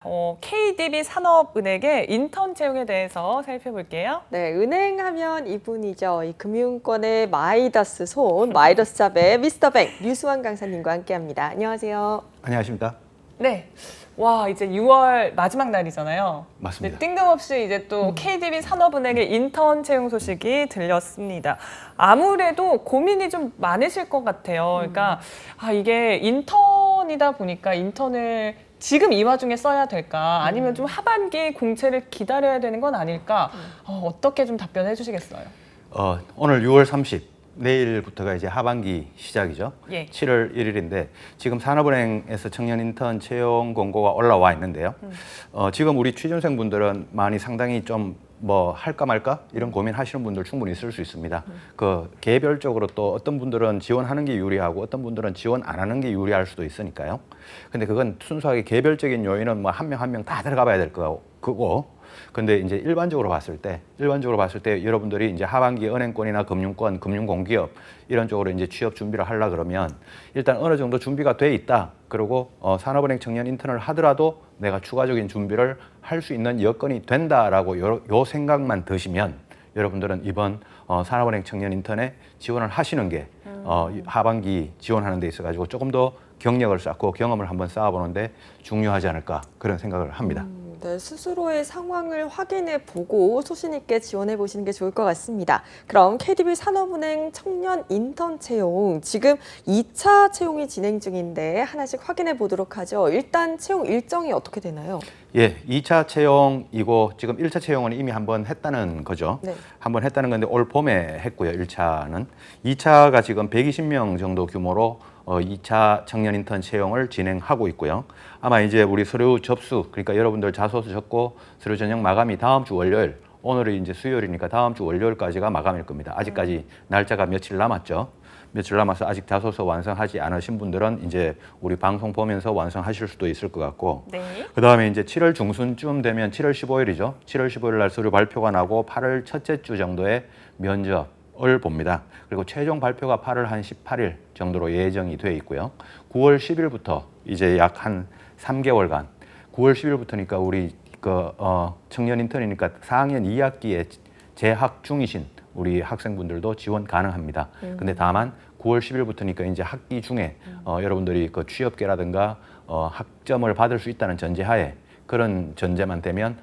KDB 산업은행의 인턴 채용에 대해서 살펴볼게요. 네, 은행하면 이분이죠. 이 금융권의 마이더스 손, 마이더스 잡의 미스터뱅 류수환 강사님과 함께합니다. 안녕하세요. 안녕하십니까? 네. 와, 이제 6월 마지막 날이잖아요. 맞습니다. 네, 뜬금없이 이제 또 KDB 산업은행의 인턴 채용 소식이 들렸습니다. 아무래도 고민이 좀 많으실 것 같아요. 그러니까 이게 인턴이다 보니까 인턴을 지금 이 와중에 써야 될까? 아니면 좀 하반기 공채를 기다려야 되는 건 아닐까? 어떻게 좀 답변해 주시겠어요? 오늘 6월 30 내일부터가 이제 하반기 시작이죠. 예. 7월 1일인데 지금 산업은행에서 청년 인턴 채용 공고가 올라와 있는데요. 지금 우리 취준생분들은 많이 상당히 좀 뭐 할까 말까 이런 고민하시는 분들 충분히 있을 수 있습니다. 그 개별적으로 또 어떤 분들은 지원하는 게 유리하고 어떤 분들은 지원 안 하는 게 유리할 수도 있으니까요. 근데 그건 순수하게 개별적인 요인은 뭐 한 명 한 명 다 들어가 봐야 될 거고. 근데 이제 일반적으로 봤을 때 여러분들이 이제 하반기 은행권이나 금융권, 금융공기업 이런 쪽으로 이제 취업 준비를 하려 그러면 일단 어느 정도 준비가 돼 있다. 그리고 산업은행 청년 인턴을 하더라도 내가 추가적인 준비를 할 수 있는 여건이 된다라고 요 생각만 드시면 여러분들은 이번 산업은행 청년 인턴에 지원을 하시는 게 하반기 지원하는 데 있어 가지고 조금 더 경력을 쌓고 경험을 한번 쌓아보는데 중요하지 않을까 그런 생각을 합니다. 네, 스스로의 상황을 확인해 보고 소신 있게 지원해 보시는 게 좋을 것 같습니다. 그럼 KDB 산업은행 청년 인턴 채용, 지금 2차 채용이 진행 중인데 하나씩 확인해 보도록 하죠. 일단 채용 일정이 어떻게 되나요? 예, 2차 채용이고 지금 1차 채용은 이미 한번 했다는 거죠. 네. 한번 했다는 건데 올 봄에 했고요, 1차는. 2차가 지금 120명 정도 규모로 2차 청년 인턴 채용을 진행하고 있고요. 아마 이제 우리 서류 접수, 그러니까 여러분들 자소서 적고 서류 전형 마감이 다음 주 월요일, 오늘이 이제 수요일이니까 다음 주 월요일까지가 마감일 겁니다. 아직까지 날짜가 며칠 남았죠. 며칠 남아서 아직 자소서 완성하지 않으신 분들은 이제 우리 방송 보면서 완성하실 수도 있을 것 같고, 네. 그 다음에 이제 7월 중순쯤 되면 7월 15일이죠. 7월 15일 날 서류 발표가 나고 8월 첫째 주 정도에 면접을 봅니다. 그리고 최종 발표가 8월 한 18일 정도로 예정이 돼 있고요. 9월 10일부터 이제 약 한 3개월간, 9월 10일부터니까 우리 청년 인턴이니까 4학년 2학기에 재학 중이신 우리 학생분들도 지원 가능합니다. 근데 다만 9월 10일부터니까 이제 학기 중에 여러분들이 그 취업계라든가 학점을 받을 수 있다는 전제하에 그런 전제만 되면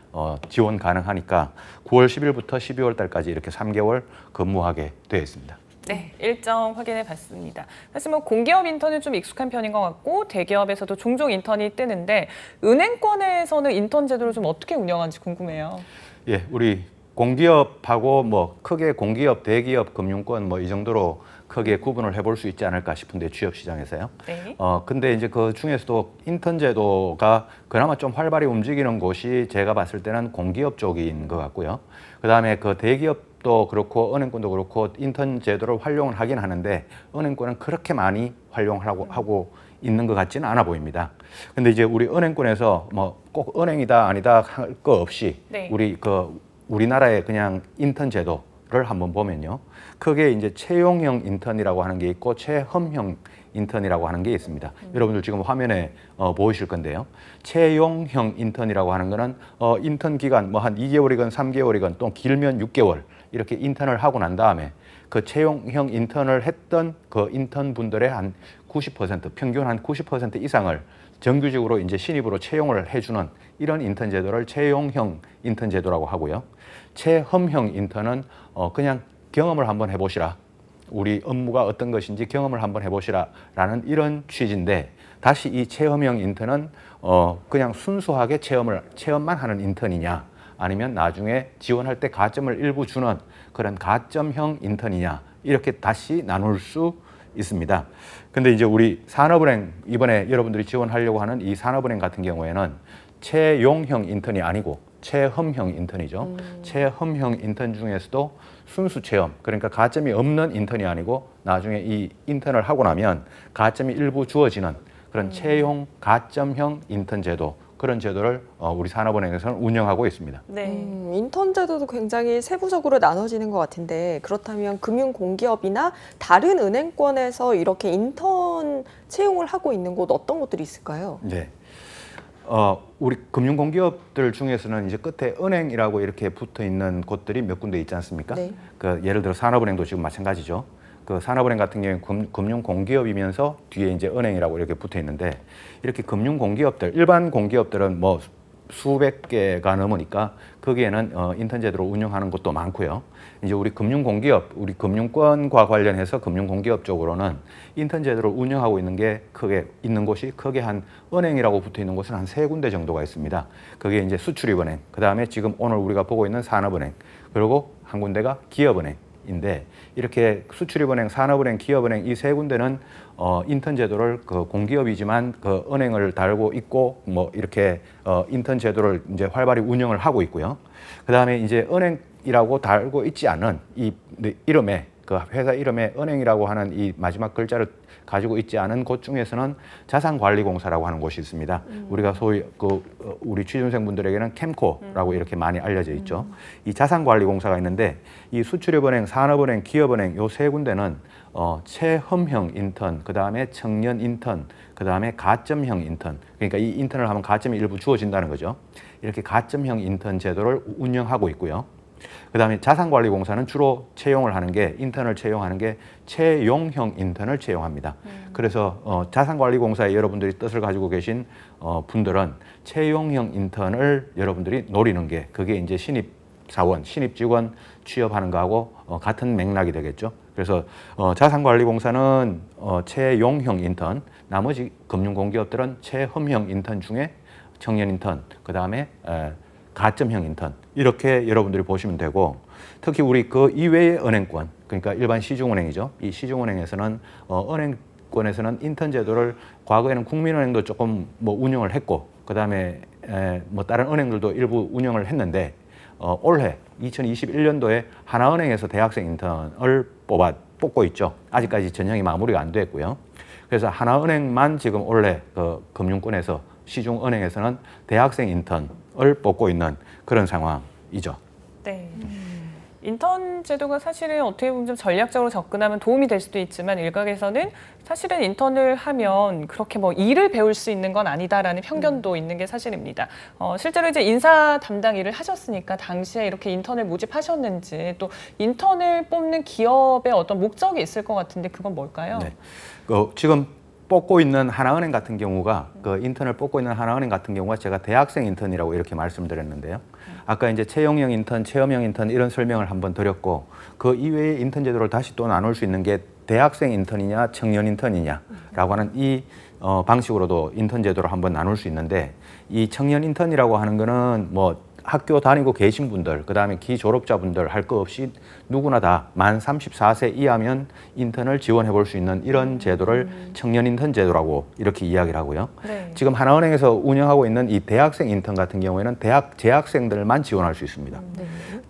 지원 가능하니까 9월 10일부터 12월 달까지 이렇게 3개월 근무하게 되어 있습니다. 네, 일정 확인해 봤습니다. 사실 뭐 공기업 인턴은 좀 익숙한 편인 것 같고 대기업에서도 종종 인턴이 뜨는데 은행권에서는 인턴 제도를 좀 어떻게 운영하는지 궁금해요. 예, 우리 공기업하고 뭐 크게 공기업, 대기업, 금융권 뭐 이 정도로 크게 구분을 해볼 수 있지 않을까 싶은데 취업 시장에서요. 네. 근데 이제 그 중에서도 인턴 제도가 그나마 좀 활발히 움직이는 곳이 제가 봤을 때는 공기업 쪽인 것 같고요. 그 다음에 그 대기업도 그렇고 은행권도 그렇고 인턴 제도를 활용을 하긴 하는데 은행권은 그렇게 많이 활용하고 하고 있는 것 같지는 않아 보입니다. 근데 이제 우리 은행권에서 뭐 꼭 은행이다 아니다 할 거 없이 네. 우리나라의 그냥 인턴 제도를 한번 보면요. 크게 이제 채용형 인턴이라고 하는 게 있고 체험형 인턴이라고 하는 게 있습니다. 여러분들 지금 화면에 보이실 건데요. 채용형 인턴이라고 하는 거는 인턴 기간 뭐 한 2개월이건 3개월이건 또 길면 6개월 이렇게 인턴을 하고 난 다음에 그 채용형 인턴을 했던 그 인턴 분들의 한 90%, 평균 한 90% 이상을 정규직으로 이제 신입으로 채용을 해주는 이런 인턴 제도를 채용형 인턴 제도라고 하고요. 체험형 인턴은 그냥 경험을 한번 해보시라. 우리 업무가 어떤 것인지 경험을 한번 해보시라라는 이런 취지인데 다시 이 체험형 인턴은 그냥 순수하게 체험만 하는 인턴이냐 아니면 나중에 지원할 때 가점을 일부 주는 그런 가점형 인턴이냐 이렇게 다시 나눌 수 있습니다. 근데 이제 우리 산업은행 이번에 여러분들이 지원하려고 하는 이 산업은행 같은 경우에는 채용형 인턴이 아니고 체험형 인턴이죠. 체험형 인턴 중에서도 순수 체험, 그러니까 가점이 없는 인턴이 아니고 나중에 이 인턴을 하고 나면 가점이 일부 주어지는 그런 채용 가점형 인턴 제도, 그런 제도를 우리 산업은행에서는 운영하고 있습니다. 네. 인턴 제도도 굉장히 세부적으로 나눠지는 것 같은데 그렇다면 금융공기업이나 다른 은행권에서 이렇게 인턴 채용을 하고 있는 곳 어떤 곳들이 있을까요? 네. 우리 금융공기업들 중에서는 이제 끝에 은행이라고 이렇게 붙어 있는 곳들이 몇 군데 있지 않습니까? 네. 그 예를 들어 산업은행도 지금 마찬가지죠. 그 산업은행 같은 경우에 금융공기업이면서 뒤에 이제 은행이라고 이렇게 붙어 있는데 이렇게 금융공기업들, 일반 공기업들은 뭐 수백 개가 넘으니까 거기에는 인턴 제도를 운영하는 곳도 많고요. 이제 우리 금융공기업, 우리 금융권과 관련해서 금융공기업 쪽으로는 인턴 제도를 운영하고 있는 게 크게 있는 곳이 크게 한 은행이라고 붙어 있는 곳은 한 3군데 정도가 있습니다. 그게 이제 수출입은행, 그 다음에 지금 오늘 우리가 보고 있는 산업은행, 그리고 한 군데가 기업은행인데 이렇게 수출입은행, 산업은행, 기업은행 이 3군데는 인턴 제도를 그 공기업이지만 그 은행을 달고 있고 뭐 이렇게 인턴 제도를 이제 활발히 운영을 하고 있고요. 그 다음에 이제 은행이라고 달고 있지 않은 이 이름에 그 회사 이름에 은행이라고 하는 이 마지막 글자를 가지고 있지 않은 곳 중에서는 자산관리공사라고 하는 곳이 있습니다. 우리가 소위 우리 취준생분들에게는 캠코라고 이렇게 많이 알려져 있죠. 이 자산관리공사가 있는데 이 수출입은행, 산업은행, 기업은행 요 3군데는 체험형 인턴, 그 다음에 청년 인턴, 그 다음에 가점형 인턴. 그러니까 이 인턴을 하면 가점이 일부 주어진다는 거죠. 이렇게 가점형 인턴 제도를 운영하고 있고요. 그 다음에 자산관리공사는 주로 채용을 하는 게 인턴을 채용하는 게 채용형 인턴을 채용합니다. 그래서 자산관리공사에 여러분들이 뜻을 가지고 계신 분들은 채용형 인턴을 여러분들이 노리는 게 그게 이제 신입사원, 신입직원 취업하는 거하고 같은 맥락이 되겠죠. 그래서 자산관리공사는 채용형 인턴, 나머지 금융공기업들은 채험형 인턴 중에 청년 인턴, 그 다음에 가점형 인턴 이렇게 여러분들이 보시면 되고 특히 우리 그 이외의 은행권 그러니까 일반 시중은행이죠. 이 시중은행에서는 은행권에서는 인턴 제도를 과거에는 국민은행도 조금 뭐 운영을 했고 그 다음에 뭐 다른 은행들도 일부 운영을 했는데 올해 2021년도에 하나은행에서 대학생 인턴을 뽑고 있죠. 아직까지 전형이 마무리가 안 됐고요. 그래서 하나은행만 지금 올해 그 금융권에서 시중은행에서는 대학생 인턴을 뽑고 있는 그런 상황이죠. 네. 인턴 제도가 사실은 어떻게 보면 좀 전략적으로 접근하면 도움이 될 수도 있지만 일각에서는 사실은 인턴을 하면 그렇게 뭐 일을 배울 수 있는 건 아니다라는 편견도 있는 게 사실입니다. 실제로 이제 인사 담당 일을 하셨으니까 당시에 이렇게 인턴을 모집하셨는지 또 인턴을 뽑는 기업의 어떤 목적이 있을 것 같은데 그건 뭘까요? 네. 지금 뽑고 있는 하나은행 같은 경우가 그 인턴을 뽑고 있는 하나은행 같은 경우가 제가 대학생 인턴이라고 이렇게 말씀드렸는데요. 아까 이제 채용형 인턴, 체험형 인턴 이런 설명을 한번 드렸고 그 이외의 인턴 제도를 다시 또 나눌 수 있는 게 대학생 인턴이냐 청년 인턴이냐라고 하는 이 방식으로도 인턴 제도를 한번 나눌 수 있는데 이 청년 인턴이라고 하는 거는 뭐 학교 다니고 계신 분들, 그 다음에 기졸업자분들 할 거 없이 누구나 다 만 34세 이하면 인턴을 지원해 볼 수 있는 이런 제도를 청년 인턴 제도라고 이렇게 이야기를 하고요. 네. 지금 하나은행에서 운영하고 있는 이 대학생 인턴 같은 경우에는 대학 재학생들만 지원할 수 있습니다.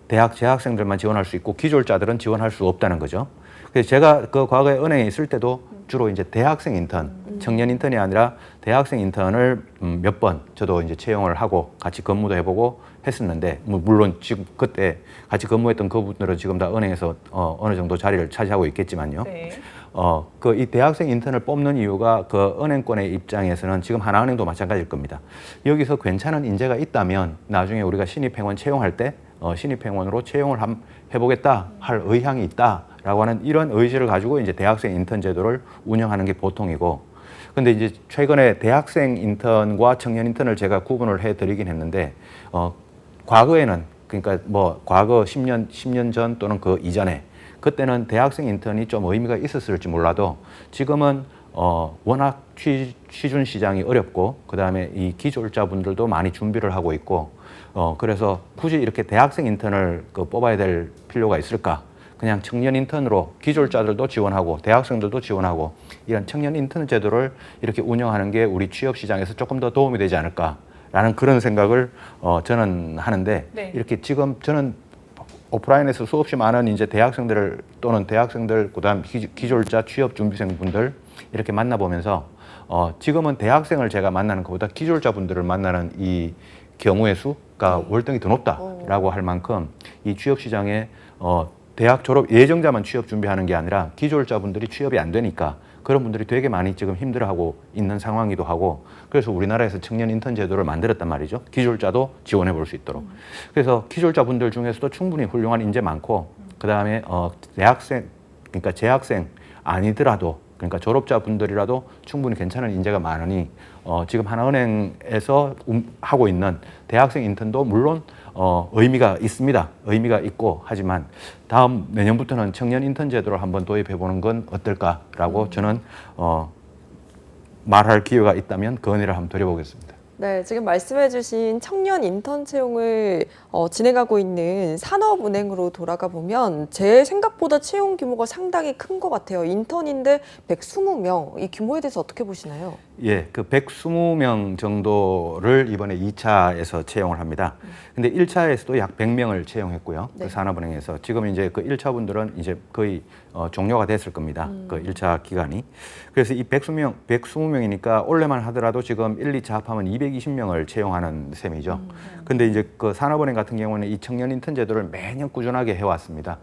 대학 재학생들만 지원할 수 있고 기졸자들은 지원할 수 없다는 거죠. 그래서 제가 그 과거에 은행에 있을 때도 주로 이제 대학생 인턴, 청년 인턴이 아니라 대학생 인턴을 몇 번 저도 이제 채용을 하고 같이 근무도 해보고 했었는데 물론 지금 그때 같이 근무했던 그분들은 지금 다 은행에서 어느 정도 자리를 차지하고 있겠지만요. 네. 그 이 대학생 인턴을 뽑는 이유가 그 은행권의 입장에서는 지금 하나은행도 마찬가지일 겁니다. 여기서 괜찮은 인재가 있다면 나중에 우리가 신입행원 채용할 때 신입행원으로 채용을 해보겠다 할 의향이 있다라고 하는 이런 의지를 가지고 이제 대학생 인턴 제도를 운영하는 게 보통이고 근데 이제 최근에 대학생 인턴과 청년 인턴을 제가 구분을 해드리긴 했는데 과거에는 그러니까 뭐 과거 10년 전 또는 그 이전에 그때는 대학생 인턴이 좀 의미가 있었을지 몰라도 지금은 워낙 취준 시장이 어렵고 그다음에 이 기졸자분들도 많이 준비를 하고 있고 그래서 굳이 이렇게 대학생 인턴을 뽑아야 될 필요가 있을까? 그냥 청년 인턴으로 기졸자들도 지원하고 대학생들도 지원하고 이런 청년 인턴 제도를 이렇게 운영하는 게 우리 취업 시장에서 조금 더 도움이 되지 않을까라는 그런 생각을 저는 하는데 네. 이렇게 지금 저는 오프라인에서 수없이 많은 이제 대학생들 또는 대학생들 그다음 기졸자 취업 준비생분들 이렇게 만나보면서 지금은 대학생을 제가 만나는 것보다 기졸자분들을 만나는 이 경우의 수가 월등히 더 높다라고 할 만큼 이 취업 시장에 대학 졸업 예정자만 취업 준비하는 게 아니라 기졸자분들이 취업이 안 되니까 그런 분들이 되게 많이 지금 힘들어하고 있는 상황이기도 하고 그래서 우리나라에서 청년 인턴 제도를 만들었단 말이죠. 기졸자도 지원해 볼 수 있도록. 그래서 기졸자 분들 중에서도 충분히 훌륭한 인재 많고 그다음에 대학생 그러니까 재학생 아니더라도 그러니까 졸업자 분들이라도 충분히 괜찮은 인재가 많으니 지금 하나은행에서 하고 있는 대학생 인턴도 물론 의미가 있습니다. 의미가 있고 하지만 다음 내년부터는 청년 인턴 제도를 한번 도입해 보는 건 어떨까라고 저는 말할 기회가 있다면 건의를 한번 드려보겠습니다. 네, 지금 말씀해주신 청년 인턴 채용을 진행하고 있는 산업은행으로 돌아가 보면 제 생각보다 채용 규모가 상당히 큰 것 같아요. 인턴인데 120명, 이 규모에 대해서 어떻게 보시나요? 예, 그 120명 정도를 이번에 2차에서 채용을 합니다. 근데 1차에서도 약 100명을 채용했고요. 네. 그 산업은행에서 지금 이제 그 1차 분들은 이제 거의 종료가 됐을 겁니다. 그 1차 기간이. 그래서 이 120명이니까 올해만 하더라도 지금 1, 2차 합하면 220명을 채용하는 셈이죠. 근데 이제 그 산업은행 같은 경우는 이 청년 인턴 제도를 매년 꾸준하게 해왔습니다.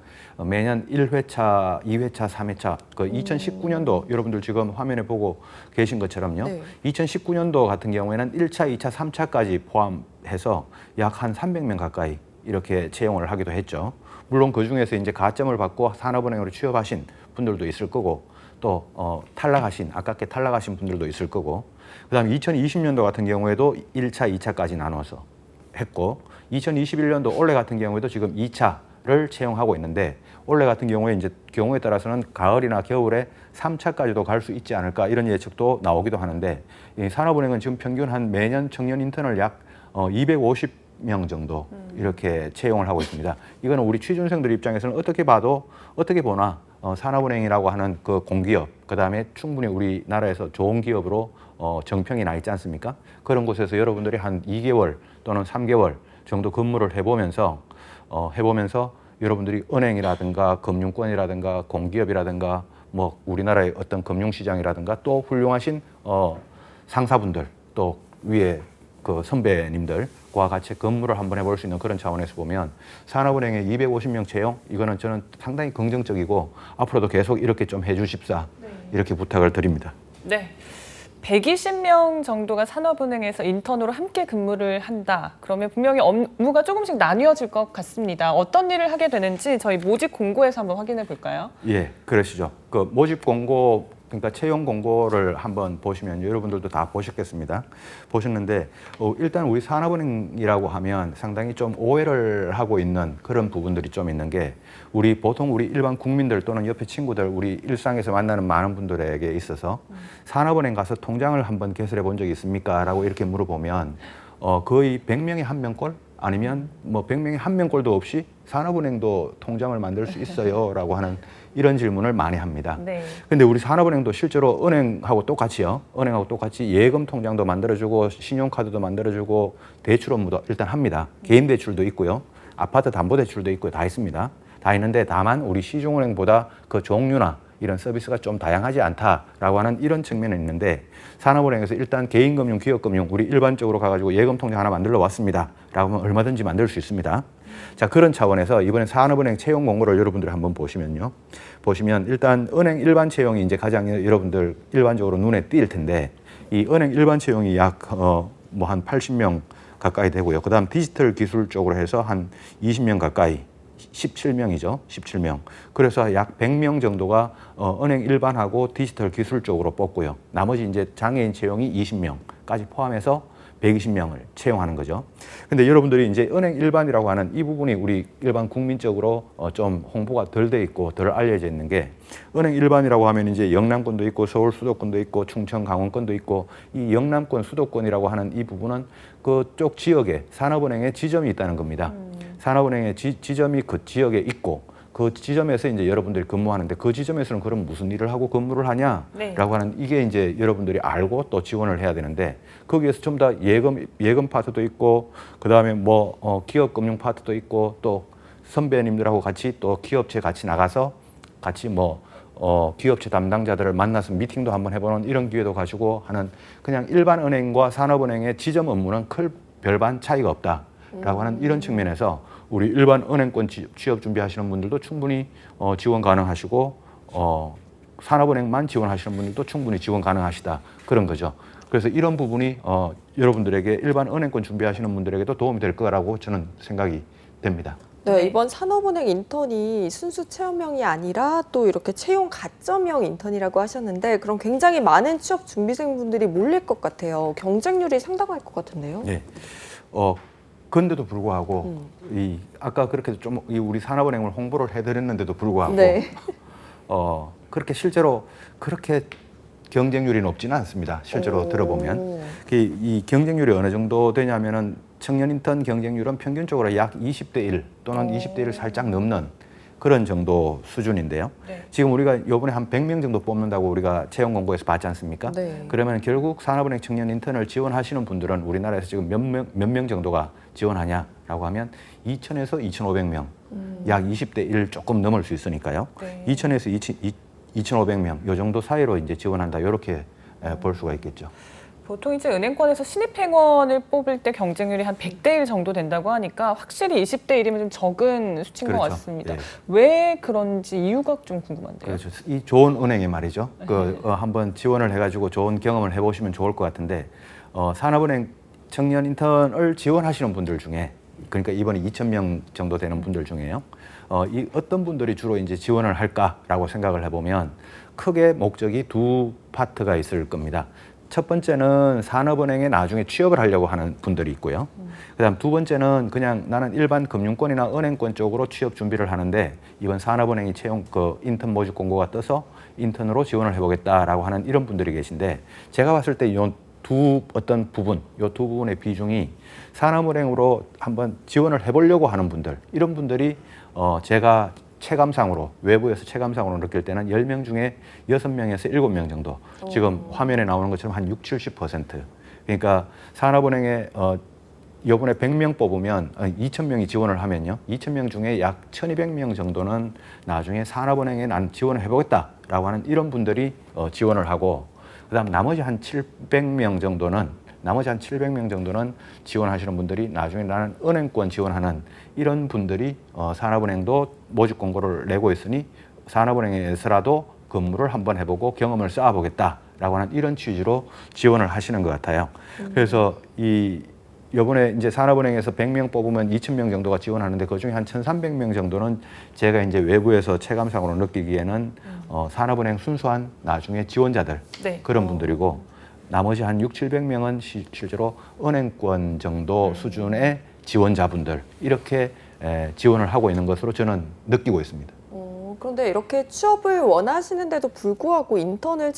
매년 1회차, 2회차, 3회차, 그 2019년도 여러분들 지금 화면에 보고 계신 것처럼요. 네. 2019년도 같은 경우에는 1차, 2차, 3차까지 포함해서 약 한 300명 가까이 이렇게 채용을 하기도 했죠. 물론 그 중에서 이제 가점을 받고 산업은행으로 취업하신 분들도 있을 거고 또 탈락하신 아깝게 탈락하신 분들도 있을 거고 그다음에 2020년도 같은 경우에도 1차, 2차까지 나눠서 했고 2021년도 올해 같은 경우에도 지금 2차를 채용하고 있는데 올해 같은 경우에 이제 경우에 따라서는 가을이나 겨울에 3차까지도 갈 수 있지 않을까 이런 예측도 나오기도 하는데 이 산업은행은 지금 평균 한 매년 청년 인턴을 약 250명 정도 이렇게 채용을 하고 있습니다. 이거는 우리 취준생들 입장에서는 어떻게 보나 산업은행이라고 하는 그 공기업 그다음에 충분히 우리나라에서 좋은 기업으로 정평이 나 있지 않습니까? 그런 곳에서 여러분들이 한 2개월 또는 3개월 정도 근무를 해보면서 여러분들이 은행이라든가 금융권이라든가 공기업이라든가 뭐 우리나라의 어떤 금융시장이라든가 또 훌륭하신 상사분들 또 위에 그 선배님들과 같이 근무를 한번 해볼 수 있는 그런 차원에서 보면 산업은행의 250명 채용 이거는 저는 상당히 긍정적이고 앞으로도 계속 이렇게 좀 해주십사 이렇게 부탁을 드립니다. 네. 120명 정도가 산업은행에서 인턴으로 함께 근무를 한다. 그러면 분명히 업무가 조금씩 나뉘어질 것 같습니다. 어떤 일을 하게 되는지 저희 모집 공고에서 한번 확인해 볼까요? 예, 그러시죠. 그 모집 공고 그러니까 채용 공고를 한번 보시면 여러분들도 다 보셨겠습니다. 보셨는데 일단 우리 산업은행이라고 하면 상당히 좀 오해를 하고 있는 그런 부분들이 좀 있는 게 보통 우리 일반 국민들 또는 옆에 친구들 우리 일상에서 만나는 많은 분들에게 있어서 산업은행 가서 통장을 한번 개설해 본 적이 있습니까? 라고 이렇게 물어보면 거의 100명에 1명꼴 아니면 뭐 100명에 1명꼴도 없이 산업은행도 통장을 만들 수 있어요 라고 하는 이런 질문을 많이 합니다. 네. 근데 우리 산업은행도 실제로 은행하고 똑같이요. 은행하고 똑같이 예금 통장도 만들어주고 신용카드도 만들어주고 대출 업무도 일단 합니다. 개인 대출도 있고요. 아파트 담보 대출도 있고요. 다 있습니다. 다 있는데 다만 우리 시중은행보다 그 종류나 이런 서비스가 좀 다양하지 않다라고 하는 이런 측면이 있는데 산업은행에서 일단 개인금융, 기업금융 우리 일반적으로 가가지고 예금 통장 하나 만들러 왔습니다. 라고 하면 얼마든지 만들 수 있습니다. 자, 그런 차원에서 이번에 산업은행 채용 공고를 여러분들이 한번 보시면요. 보시면 일단 은행 일반 채용이 이제 가장 여러분들 일반적으로 눈에 띌 텐데 이 은행 일반 채용이 약 뭐 한 80명 가까이 되고요. 그다음 디지털 기술 쪽으로 해서 한 20명 가까이 17명이죠. 17명. 그래서 약 100명 정도가 은행 일반하고 디지털 기술 쪽으로 뽑고요. 나머지 이제 장애인 채용이 20명까지 포함해서 120명을 채용하는 거죠. 근데 여러분들이 이제 은행 일반이라고 하는 이 부분이 우리 일반 국민적으로 좀 홍보가 덜 돼 있고 덜 알려져 있는 게 은행 일반이라고 하면 이제 영남권도 있고 서울 수도권도 있고 충청 강원권도 있고 이 영남권 수도권이라고 하는 이 부분은 그쪽 지역에 산업은행에 지점이 있다는 겁니다. 산업은행의 지점이 그 지역에 있고 그 지점에서 이제 여러분들이 근무하는데 그 지점에서는 그럼 무슨 일을 하고 근무를 하냐라고 네. 하는 이게 이제 여러분들이 알고 또 지원을 해야 되는데 거기에서 좀 더 예금 파트도 있고 그 다음에 뭐 기업 금융 파트도 있고 또 선배님들하고 같이 또 기업체 같이 나가서 같이 뭐 기업체 담당자들을 만나서 미팅도 한번 해보는 이런 기회도 가지고 하는 그냥 일반 은행과 산업은행의 지점 업무는 별반 차이가 없다라고 하는 이런 측면에서 우리 일반 은행권 취업 준비하시는 분들도 충분히 지원 가능하시고 산업은행만 지원하시는 분들도 충분히 지원 가능하시다 그런 거죠. 그래서 이런 부분이 여러분들에게 일반 은행권 준비하시는 분들에게도 도움이 될 거라고 저는 생각이 됩니다. 네, 이번 산업은행 인턴이 순수 체험형이 아니라 또 이렇게 채용 가점형 인턴이라고 하셨는데 그럼 굉장히 많은 취업 준비생분들이 몰릴 것 같아요. 경쟁률이 상당할 것 같은데요. 네. 그런데도 불구하고 이 아까 그렇게 좀 우리 산업은행을 홍보를 해드렸는데도 불구하고 네. 그렇게 실제로 그렇게 경쟁률이 높지는 않습니다. 실제로 들어보면 이 경쟁률이 어느 정도 되냐면은 청년 인턴 경쟁률은 평균적으로 약 20대 1 또는 20대 1을 살짝 넘는 그런 정도 수준인데요. 네. 지금 우리가 이번에 한 100명 정도 뽑는다고 우리가 채용 공고에서 봤지 않습니까? 네. 그러면 결국 산업은행 청년 인턴을 지원하시는 분들은 우리나라에서 지금 몇 명 정도가 지원하냐라고 하면 2,000에서 2,500명, 약 20대 1 조금 넘을 수 있으니까요. 네. 2,000에서 2,500명 요 정도 사이로 이제 지원한다 이렇게 볼 수가 있겠죠. 보통 이제 은행권에서 신입행원을 뽑을 때 경쟁률이 한 100대 1 정도 된다고 하니까 확실히 20대 1이면 좀 적은 수치인 것 그렇죠. 같습니다. 예. 왜 그런지 이유가 좀 궁금한데요. 그렇죠. 이 좋은 은행에 말이죠. 한번 지원을 해가지고 좋은 경험을 해보시면 좋을 것 같은데 산업은행 청년 인턴을 지원하시는 분들 중에 그러니까 이번에 2,000명 정도 되는 분들 중에요. 이 어떤 분들이 주로 이제 지원을 할까라고 생각을 해보면 크게 목적이 두 파트가 있을 겁니다. 첫 번째는 산업은행에 나중에 취업을 하려고 하는 분들이 있고요. 그다음 두 번째는 그냥 나는 일반 금융권이나 은행권 쪽으로 취업 준비를 하는데 이번 산업은행이 채용 인턴 모집 공고가 떠서 인턴으로 지원을 해보겠다라고 하는 이런 분들이 계신데 제가 봤을 때 요 두 부분의 비중이 산업은행으로 한번 지원을 해보려고 하는 분들 이런 분들이 제가 체감상으로 외부에서 체감상으로 느낄 때는 10명 중에 6명에서 7명 정도 지금 화면에 나오는 것처럼 한 60-70% 그러니까 산업은행에 이번에 100명 뽑으면 2,000명이 지원을 하면요 2,000명 중에 약 1,200명 정도는 나중에 산업은행에 난 지원을 해보겠다라고 하는 이런 분들이 지원을 하고 그다음 나머지 한 700명 정도는 지원하시는 분들이 나중에 나는 은행권 지원하는 이런 분들이 산업은행도 모집 공고를 내고 있으니 산업은행에서라도 근무를 한번 해보고 경험을 쌓아보겠다라고 하는 이런 취지로 지원을 하시는 것 같아요. 그래서 이번에 이제 산업은행에서 100명 뽑으면 2,000명 정도가 지원하는데 그중에 한 1,300명 정도는 제가 이제 외부에서 체감상으로 느끼기에는 산업은행 순수한 나중에 지원자들 네. 그런 분들이고 나머지 한 600-700명은 실제로 은행권 정도 수준의 지원자분들 이렇게 지원을 하고 있는 것으로 저는 느끼고 있습니다. 그런데 이렇게 취업을 원하시는데도 불구하고 인턴에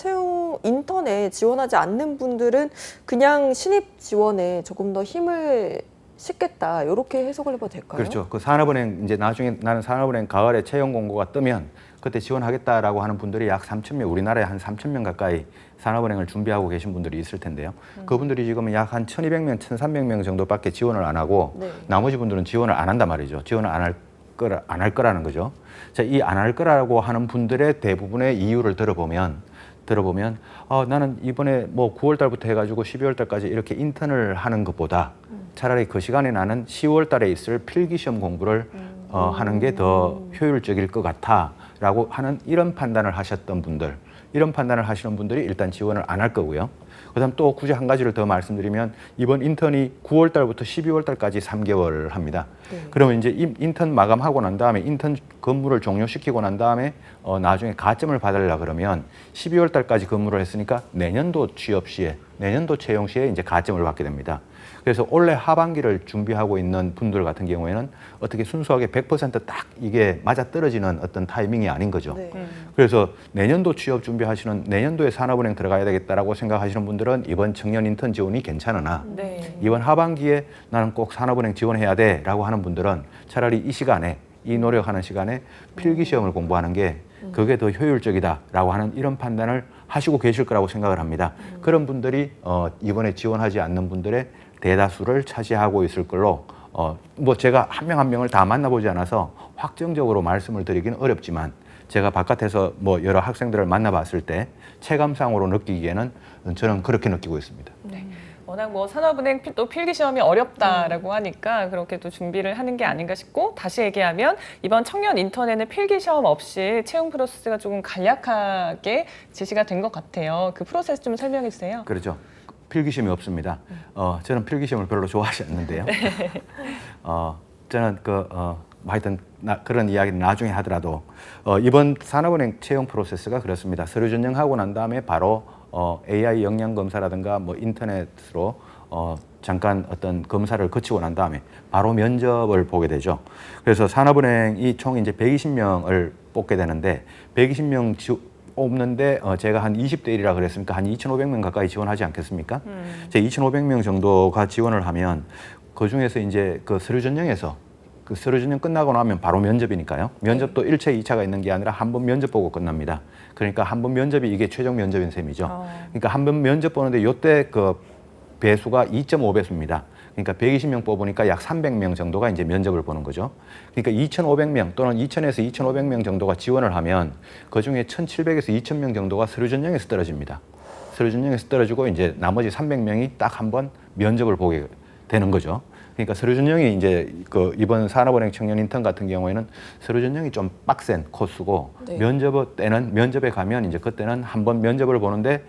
지원하지 않는 분들은 그냥 신입 지원에 조금 더 힘을 싣겠다 이렇게 해석을 해봐도 될까요? 그렇죠. 그 산업은행 이제 나중에 나는 산업은행 가을에 채용 공고가 뜨면 그때 지원하겠다라고 하는 분들이 약 3,000명, 우리나라에 한 3,000명 가까이 산업은행을 준비하고 계신 분들이 있을 텐데요. 그분들이 지금 약 한 1,200명, 1,300명 정도밖에 지원을 안 하고 네. 나머지 분들은 지원을 안 한단 말이죠. 지원을 안 할 거라는 거죠. 자, 이 안 할 거라고 하는 분들의 대부분의 이유를 들어보면 나는 이번에 뭐 9월 달부터 해가지고 12월 달까지 이렇게 인턴을 하는 것보다 차라리 그 시간에 나는 10월 달에 있을 필기시험 공부를 하는 게 더 효율적일 것 같아라고 하는 이런 판단을 하셨던 분들, 이런 판단을 하시는 분들이 일단 지원을 안 할 거고요. 그다음 또 굳이 한 가지를 더 말씀드리면 이번 인턴이 9월 달부터 12월 달까지 3개월 합니다. 네. 그러면 이제 인턴 마감하고 난 다음에 인턴 근무를 종료시키고 난 다음에 나중에 가점을 받으려 그러면 12월 달까지 근무를 했으니까 내년도 취업 시에 내년도 채용 시에 이제 가점을 받게 됩니다. 그래서 올해 하반기를 준비하고 있는 분들 같은 경우에는 어떻게 순수하게 100%딱 이게 맞아떨어지는 어떤 타이밍이 아닌 거죠. 네. 그래서 내년도 취업 준비하시는 내년도에 산업은행 들어가야 되겠다라고 생각하시는 분들은 이번 청년 인턴 지원이 괜찮으나 네. 이번 하반기에 나는 꼭 산업은행 지원해야 돼라고 하는 분들은 차라리 이 시간에 이 노력하는 시간에 필기시험을 공부하는 게 그게 더 효율적이다라고 하는 이런 판단을 하시고 계실 거라고 생각을 합니다. 그런 분들이 이번에 지원하지 않는 분들의 대다수를 차지하고 있을 걸로 뭐 제가 한 명 한 명을 다 만나보지 않아서 확정적으로 말씀을 드리기는 어렵지만 제가 바깥에서 뭐 여러 학생들을 만나봤을 때 체감상으로 느끼기에는 저는 그렇게 느끼고 있습니다. 네. 워낙 뭐 산업은행 또 필기 시험이 어렵다라고 하니까 그렇게 또 준비를 하는 게 아닌가 싶고, 다시 얘기하면 이번 청년 인턴에는 필기 시험 없이 채용 프로세스가 조금 간략하게 제시가 된 것 같아요. 그 프로세스 좀 설명해 주세요. 그렇죠. 필기시험이 없습니다. 저는 필기시험을 별로 좋아하지 않는데요. 저는 하여튼 그런 이야기는 나중에 하더라도 이번 산업은행 채용 프로세스가 그렇습니다. 서류 전형하고 난 다음에 바로 AI 역량 검사라든가 뭐 인터넷으로 잠깐 어떤 검사를 거치고 난 다음에 바로 면접을 보게 되죠. 그래서 산업은행이 총 이제 120명을 뽑게 되는데 120명 뽑는데 제가 한 20대 1이라 그랬으니까 한 2,500명 가까이 지원하지 않겠습니까? 제 2,500명 정도가 지원을 하면 그 중에서 이제 그 서류 전형에서 그 서류 전형 끝나고 나면 바로 면접이니까요. 면접도 1차, 2차가 있는 게 아니라 한 번 면접 보고 끝납니다. 그러니까 한 번 면접이 이게 최종 면접인 셈이죠. 그러니까 한 번 면접 보는데 요때 그 배수가 2.5배수입니다. 그러니까 120명 뽑으니까 약 300명 정도가 이제 면접을 보는 거죠. 그러니까 2,500명 또는 2,000에서 2,500명 정도가 지원을 하면 그 중에 1,700에서 2,000명 정도가 서류 전형에서 떨어집니다. 서류 전형에서 떨어지고 이제 나머지 300명이 딱 한 번 면접을 보게 되는 거죠. 그러니까 서류 전형이 이제 그 이번 산업은행 청년 인턴 같은 경우에는 서류 전형이 좀 빡센 코스고 네. 면접에 가면 이제 그때는 한 번 면접을 보는데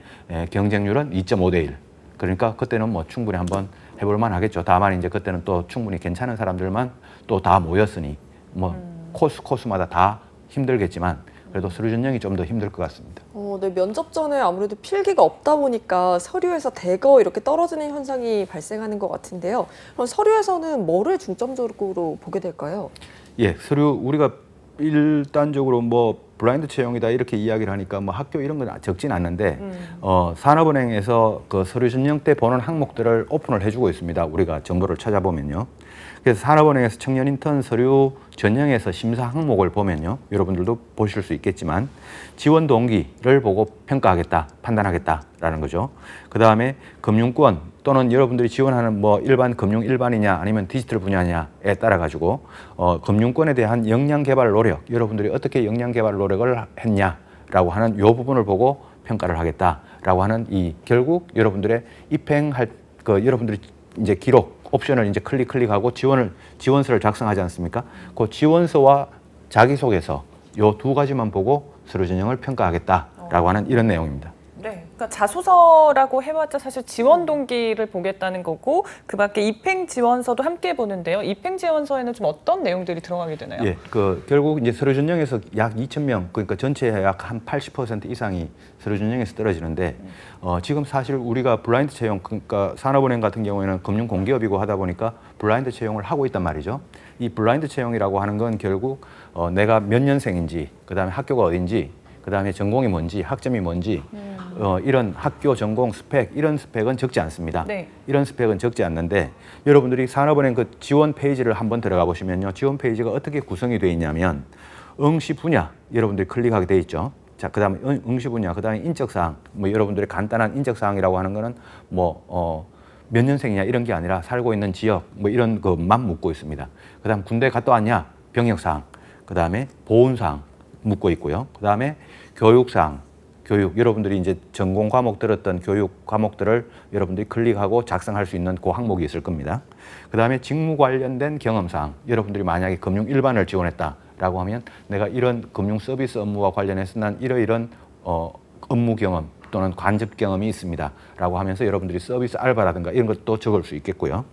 경쟁률은 2.5대 1. 그러니까 그때는 뭐 충분히 한번 해볼 만 하겠죠. 다만 이제 그때는 또 충분히 괜찮은 사람들만 또 다 모였으니 뭐 코스마다 다 힘들겠지만 그래도 서류 전형이 좀 더 힘들 것 같습니다. 네, 면접 전에 아무래도 필기가 없다 보니까 서류에서 대거 이렇게 떨어지는 현상이 발생하는 것 같은데요. 그럼 서류에서는 뭐를 중점적으로 보게 될까요? 예, 서류 우리가 일단적으로 뭐 블라인드 채용이다 이렇게 이야기를 하니까 뭐 학교 이런 건 적진 않는데 산업은행에서 그 서류 전형 때 보는 항목들을 오픈을 해주고 있습니다. 우리가 정보를 찾아보면요. 그래서 산업은행에서 청년 인턴 서류 전형에서 심사 항목을 보면요. 여러분들도 보실 수 있겠지만 지원 동기를 보고 평가하겠다, 판단하겠다라는 거죠. 그 다음에 금융권 또는 여러분들이 지원하는 뭐 일반 금융 일반이냐 아니면 디지털 분야냐에 따라 가지고 금융권에 대한 역량 개발 노력, 여러분들이 어떻게 역량 개발 노력을 했냐라고 하는 요 부분을 보고 평가를 하겠다라고 하는 이 결국 여러분들의 입행할 여러분들이 이제 기록 옵션을 이제 클릭하고 지원서를 작성하지 않습니까? 그 지원서와 자기소개서 요 두 가지만 보고 서류 전형을 평가하겠다라고 하는 이런 내용입니다. 네, 그러니까 자소서라고 해봤자 사실 지원 동기를 보겠다는 거고, 그밖에 입행 지원서도 함께 보는데요. 입행 지원서에는 좀 어떤 내용들이 들어가게 되나요? 예, 결국 이제 서류 전형에서 약 2,000명, 그러니까 전체의 약 한 80% 이상이 서류 전형에서 떨어지는데 지금 사실 우리가 블라인드 채용, 그러니까 산업은행 같은 경우에는 금융 공기업이고 하다 보니까 블라인드 채용을 하고 있단 말이죠. 이 블라인드 채용이라고 하는 건 결국 내가 몇 년생인지, 그다음에 학교가 어딘지, 그다음에 전공이 뭔지, 학점이 뭔지 이런 학교 전공 스펙, 이런 스펙은 적지 않습니다. 네. 이런 스펙은 적지 않는데 여러분들이 산업은행 그 지원 페이지를 한번 들어가 보시면요. 지원 페이지가 어떻게 구성이 되어 있냐면 응시 분야 여러분들이 클릭하게 되어 있죠. 자, 그다음에 응시 분야, 그다음에 인적 사항, 뭐 여러분들의 간단한 인적 사항이라고 하는 거는 몇 년생이냐 이런 게 아니라 살고 있는 지역 뭐 이런 것만 묻고 있습니다. 그다음 군대 갔다 왔냐, 병역 사항, 그다음에 보훈 사항 묻고 있고요. 그다음에 교육 사항, 여러분들이 이제 전공 과목 들었던 교육 과목들을 여러분들이 클릭하고 작성할 수 있는 그 항목이 있을 겁니다. 그다음에 직무 관련된 경험 사항, 여러분들이 만약에 금융 일반을 지원했다라고 하면 내가 이런 금융 서비스 업무와 관련해서 난 이러이런 업무 경험 또는 간접 경험이 있습니다라고 하면서 여러분들이 서비스 알바라든가 이런 것도 적을 수 있겠고요.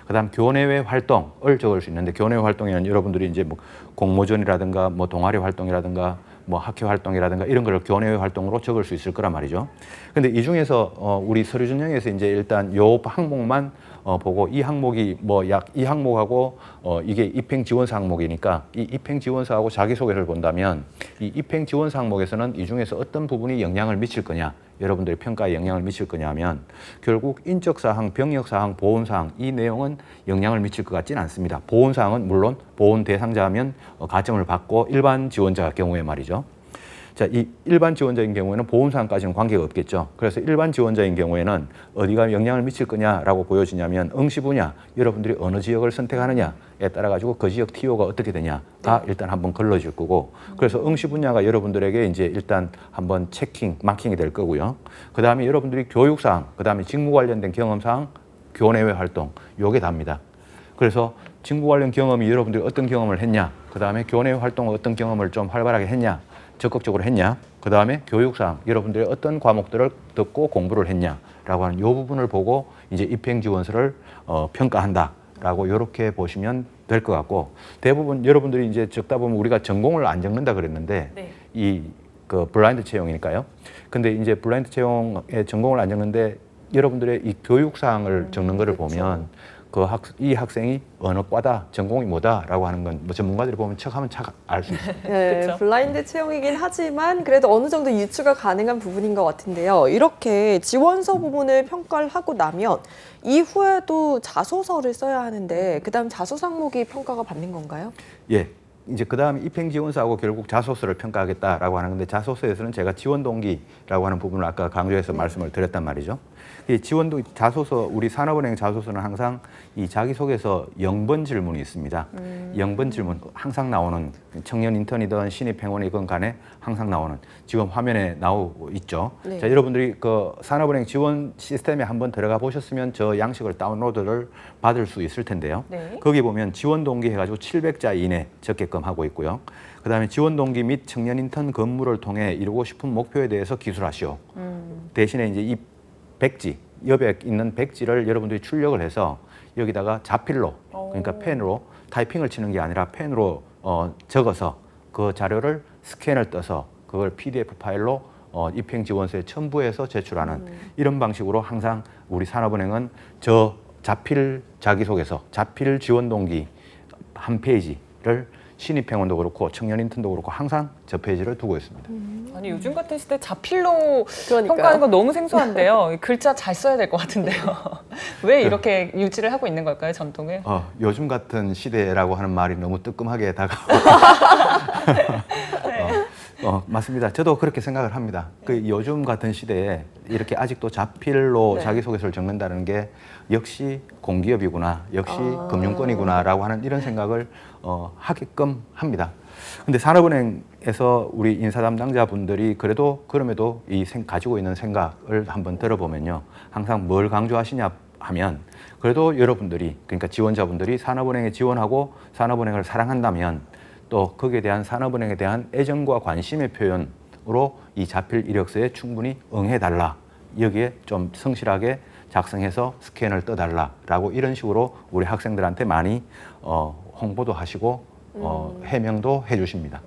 그다음 교내외 활동을 적을 수 있는데 교내외 활동에는 여러분들이 이제 뭐 공모전이라든가 뭐 동아리 활동이라든가 뭐 학회 활동이라든가 이런 걸 교내외 활동으로 적을 수 있을 거란 말이죠. 근데 이 중에서 우리 서류 전형에서 이제 일단 요 항목만 보고 이 항목이 뭐 약 이 항목하고 이게 입행 지원서 항목이니까 이 입행 지원서하고 자기소개를 본다면 이 입행 지원서 항목에서는 이 중에서 어떤 부분이 영향을 미칠 거냐, 여러분들의 평가에 영향을 미칠 거냐면 결국 인적 사항, 병역 사항, 보훈 사항 이 내용은 영향을 미칠 것 같지는 않습니다. 보훈 사항은 물론 보훈 대상자면 가점을 받고 일반 지원자 경우에 말이죠. 자, 이 일반 지원자인 경우에는 보훈 사항까지는 관계가 없겠죠. 그래서 일반 지원자인 경우에는 어디가 영향을 미칠 거냐라고 보여지냐면 응시 분야, 여러분들이 어느 지역을 선택하느냐에 따라 가지고 그 지역 TO가 어떻게 되냐가 일단 한번 걸러질 거고, 그래서 응시 분야가 여러분들에게 이제 일단 한번 마킹이 될 거고요. 그 다음에 여러분들이 교육 사항, 그 다음에 직무 관련된 경험 사항, 교내외 활동, 요게 답니다. 그래서 친구 관련 경험이 여러분들이 어떤 경험을 했냐, 그 다음에 교내 활동을 어떤 경험을 좀 활발하게 했냐, 적극적으로 했냐, 그 다음에 교육상 여러분들이 어떤 과목들을 듣고 공부를 했냐라고 하는 이 부분을 보고 이제 입행지원서를 평가한다라고 이렇게 보시면 될 것 같고, 대부분 여러분들이 이제 적다 보면 우리가 전공을 안 적는다 그랬는데 네. 이 그 블라인드 채용이니까요. 근데 이제 블라인드 채용에 전공을 안 적는데 여러분들의 이 교육사항을 적는 거를 그렇죠. 보면 이 학생이 어느 과다, 전공이 뭐다라고 하는 건 뭐 전문가들이 보면 척하면 착 알 수 있어요. 네, 그쵸? 블라인드 채용이긴 하지만 그래도 어느 정도 유추가 가능한 부분인 것 같은데요. 이렇게 지원서 부분을 평가를 하고 나면 이후에도 자소서를 써야 하는데 그다음 자소 항목이 평가가 받는 건가요? 예. 이제 그 다음에 입행지원서하고 결국 자소서를 평가하겠다라고 하는 건데, 자소서에서는 제가 지원 동기라고 하는 부분을 아까 강조해서 말씀을 드렸단 말이죠. 이 지원 동기 자소서, 우리 산업은행 자소서는 항상 이 자기소개서 0번 질문이 있습니다. 0번 질문 항상 나오는, 청년 인턴이든 신입 행원이든 간에 항상 나오는, 지금 화면에 나오고 있죠. 네. 자, 여러분들이 그 산업은행 지원 시스템에 한번 들어가 보셨으면 저 양식을 다운로드를 받을 수 있을 텐데요. 네. 거기 보면 지원 동기 해가지고 700자 이내 적게끔 하고 있고요. 그 다음에 지원 동기 및 청년 인턴 근무를 통해 이루고 싶은 목표에 대해서 기술하시오. 대신에 이제 이 백지, 여백 있는 백지를 여러분들이 출력을 해서 여기다가 자필로, 그러니까 펜으로 타이핑을 치는 게 아니라 펜으로 적어서 그 자료를 스캔을 떠서 그걸 PDF 파일로 입행지원서에 첨부해서 제출하는 이런 방식으로 항상 우리 산업은행은 저 자필 자기소개서, 자필 지원 동기 한 페이지를 신입행원도 그렇고 청년 인턴도 그렇고 항상 저 페이지를 두고 있습니다. 아니 요즘 같은 시대 자필로 그러니까요. 평가하는 건 너무 생소한데요. 글자 잘 써야 될 것 같은데요. 왜 이렇게 유지를 하고 있는 걸까요, 전통을? 요즘 같은 시대라고 하는 말이 너무 뜨끔하게 다가오고 맞습니다. 저도 그렇게 생각을 합니다. 그 요즘 같은 시대에 이렇게 아직도 자필로 네. 자기소개서를 적는다는 게 역시 공기업이구나, 역시 금융권이구나라고 하는 이런 생각을 하게끔 합니다. 근데 산업은행에서 우리 인사 담당자분들이 그래도 그럼에도 가지고 있는 생각을 한번 들어보면요. 항상 뭘 강조하시냐 하면, 그래도 여러분들이, 그러니까 지원자분들이 산업은행에 지원하고 산업은행을 사랑한다면 또 거기에 대한 산업은행에 대한 애정과 관심의 표현으로 이 자필 이력서에 충분히 응해달라. 여기에 좀 성실하게 작성해서 스캔을 떠달라라고 이런 식으로 우리 학생들한테 많이 홍보도 하시고 해명도 해주십니다.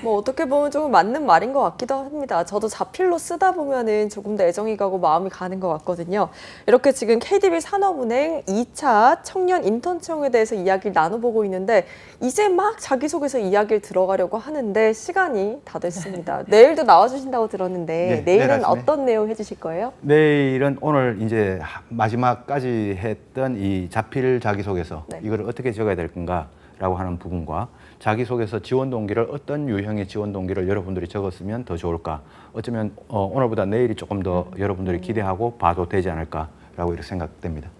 뭐 어떻게 보면 조금 맞는 말인 것 같기도 합니다. 저도 자필로 쓰다 보면은 조금 더 애정이 가고 마음이 가는 것 같거든요. 이렇게 지금 KDB 산업은행 2차 청년 인턴 채용에 대해서 이야기를 나눠보고 있는데 이제 막 자기소개서 이야기를 들어가려고 하는데 시간이 다 됐습니다. 내일도 나와주신다고 들었는데 네, 내일은 내일 아침에. 어떤 내용 해주실 거예요? 내일은 오늘 이제 마지막까지 했던 이 자필 자기소개서, 네. 이걸 어떻게 적어야 될 건가라고 하는 부분과 자기소개서 지원 동기를 어떤 유형의 지원 동기를 여러분들이 적었으면 더 좋을까, 어쩌면 오늘보다 내일이 조금 더 여러분들이 기대하고 봐도 되지 않을까라고 이렇게 생각됩니다.